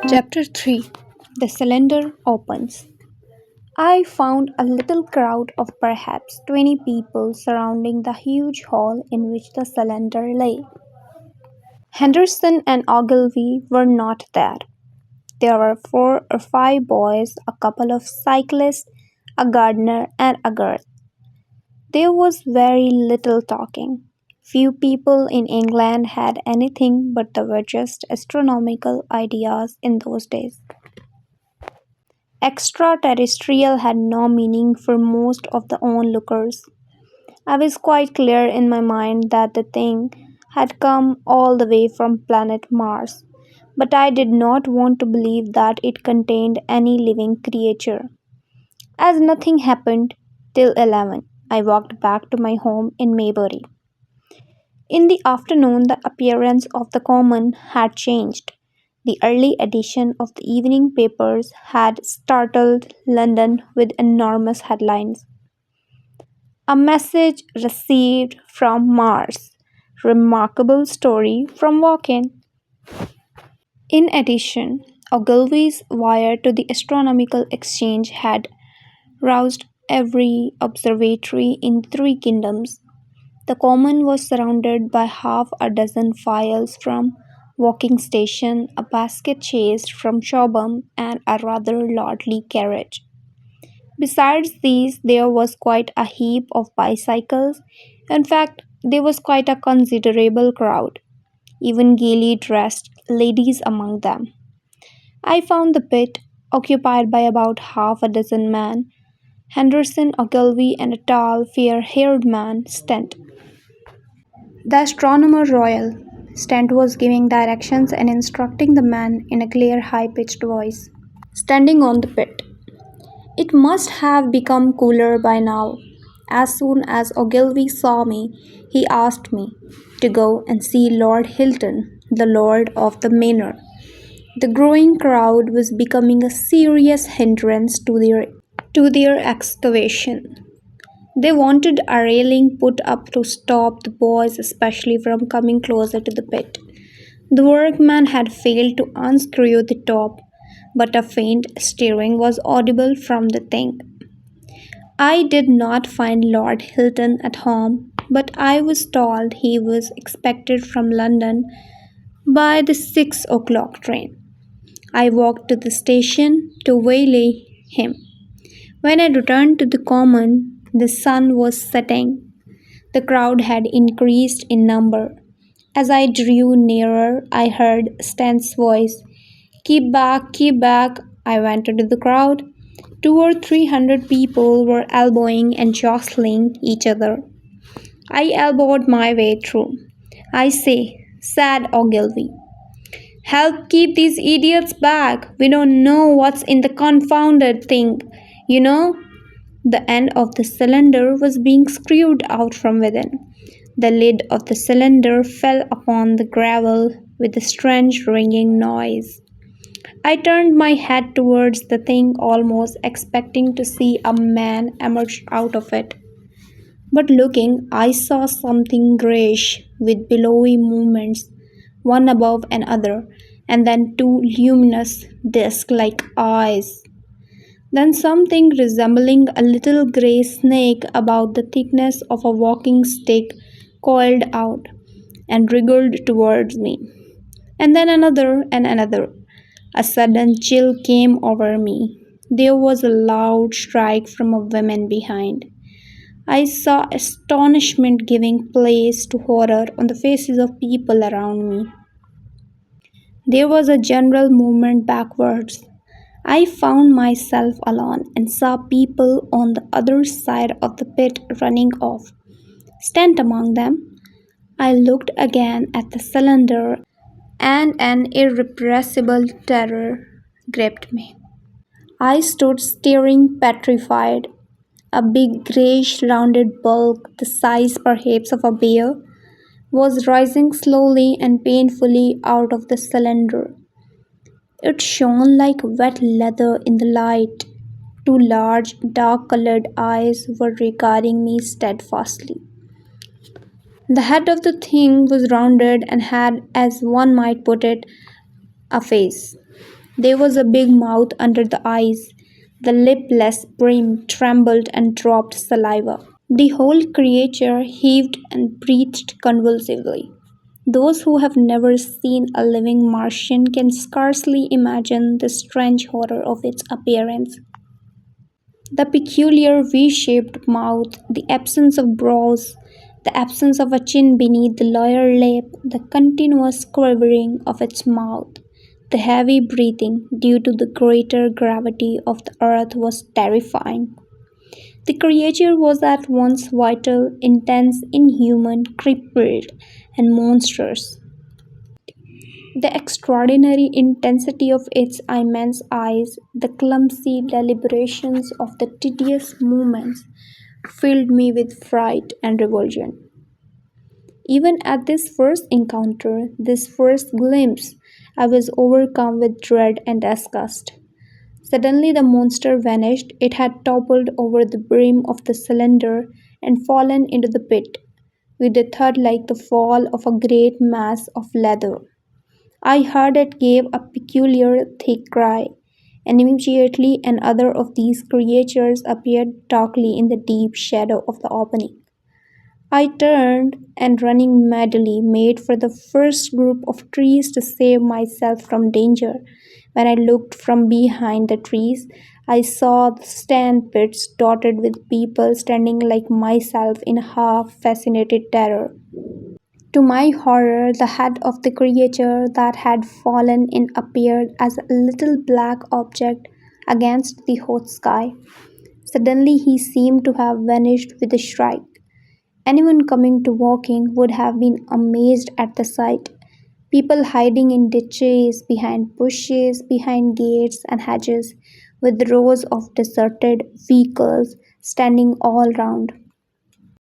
Chapter 3. The Cylinder Opens. I found a little crowd of perhaps 20 people surrounding the huge hall in which the cylinder lay. Henderson and Ogilvy were not there. There were 4 or 5 boys, a couple of cyclists, a gardener, and a girl. There was very little talking. Few people in England had anything but the weirdest astronomical ideas in those days. Extraterrestrial had no meaning for most of the onlookers. I was quite clear in my mind that the thing had come all the way from planet Mars, but I did not want to believe that it contained any living creature. As nothing happened till 11, I walked back to my home in Maybury. In the afternoon, the appearance of the common had changed. The early edition of the evening papers had startled London with enormous headlines. A message received from Mars. Remarkable story from walk-in. In addition, Ogilvy's wire to the Astronomical Exchange had roused every observatory in 3 kingdoms. The common was surrounded by half a dozen files from Woking Station, a basket chaise from Shobham, and a rather lordly carriage. Besides these, there was quite a heap of bicycles. In fact, there was quite a considerable crowd, even gaily dressed ladies among them. I found the pit occupied by about half a dozen men, Henderson, Ogilvy, and a tall, fair-haired man, Stent. The astronomer royal, Stent was giving directions and instructing the man in a clear, high-pitched voice. Standing on the pit. It must have become cooler by now. As soon as Ogilvy saw me, he asked me to go and see Lord Hilton, the lord of the manor. The growing crowd was becoming a serious hindrance to their excavation. They wanted a railing put up to stop the boys especially from coming closer to the pit. The workmen had failed to unscrew the top, but a faint stirring was audible from the thing. I did not find Lord Hilton at home, but I was told he was expected from London by the 6 o'clock train. I walked to the station to waylay him. When I returned to the common, the sun was setting. The crowd had increased in number. As I drew nearer, I heard Stan's voice. Keep back, keep back. I went into the crowd. 200 or 300 people were elbowing and jostling each other. I elbowed my way through. I say, said Ogilvy, help keep these idiots back. We don't know what's in the confounded thing. You know, the end of the cylinder was being screwed out from within. The lid of the cylinder fell upon the gravel with a strange ringing noise. I turned my head towards the thing, almost expecting to see a man emerge out of it. But looking, I saw something greyish with billowy movements, one above another, and then 2 luminous disc-like eyes. Then something resembling a little grey snake about the thickness of a walking stick coiled out and wriggled towards me. And then another and another. A sudden chill came over me. There was a loud shriek from a woman behind. I saw astonishment giving place to horror on the faces of people around me. There was a general movement backwards. I found myself alone and saw people on the other side of the pit running off. Stent among them. I looked again at the cylinder and an irrepressible terror gripped me. I stood staring petrified. A big greyish rounded bulk, the size perhaps of a bear, was rising slowly and painfully out of the cylinder. It shone like wet leather in the light. 2 large, dark-colored eyes were regarding me steadfastly. The head of the thing was rounded and had, as one might put it, a face. There was a big mouth under the eyes. The lipless brim trembled and dropped saliva. The whole creature heaved and breathed convulsively. Those who have never seen a living Martian can scarcely imagine the strange horror of its appearance. The peculiar V shaped mouth, the absence of brows, the absence of a chin beneath the lower lip, the continuous quivering of its mouth, the heavy breathing due to the greater gravity of the earth was terrifying. The creature was at once vital, intense, inhuman, crippled, and monstrous. The extraordinary intensity of its immense eyes, the clumsy deliberations of the tedious movements, filled me with fright and revulsion. Even at this first encounter, this first glimpse, I was overcome with dread and disgust. Suddenly the monster vanished. It had toppled over the brim of the cylinder and fallen into the pit, with a thud like the fall of a great mass of leather. I heard it give a peculiar thick cry, and immediately another of these creatures appeared darkly in the deep shadow of the opening. I turned and running madly made for the first group of trees to save myself from danger. When I looked from behind the trees, I saw the stand pits dotted with people standing like myself in half fascinated terror. To my horror, the head of the creature that had fallen in appeared as a little black object against the hot sky. Suddenly, he seemed to have vanished with a shriek. Anyone coming to walking would have been amazed at the sight. People hiding in ditches, behind bushes, behind gates and hedges, with rows of deserted vehicles standing all round.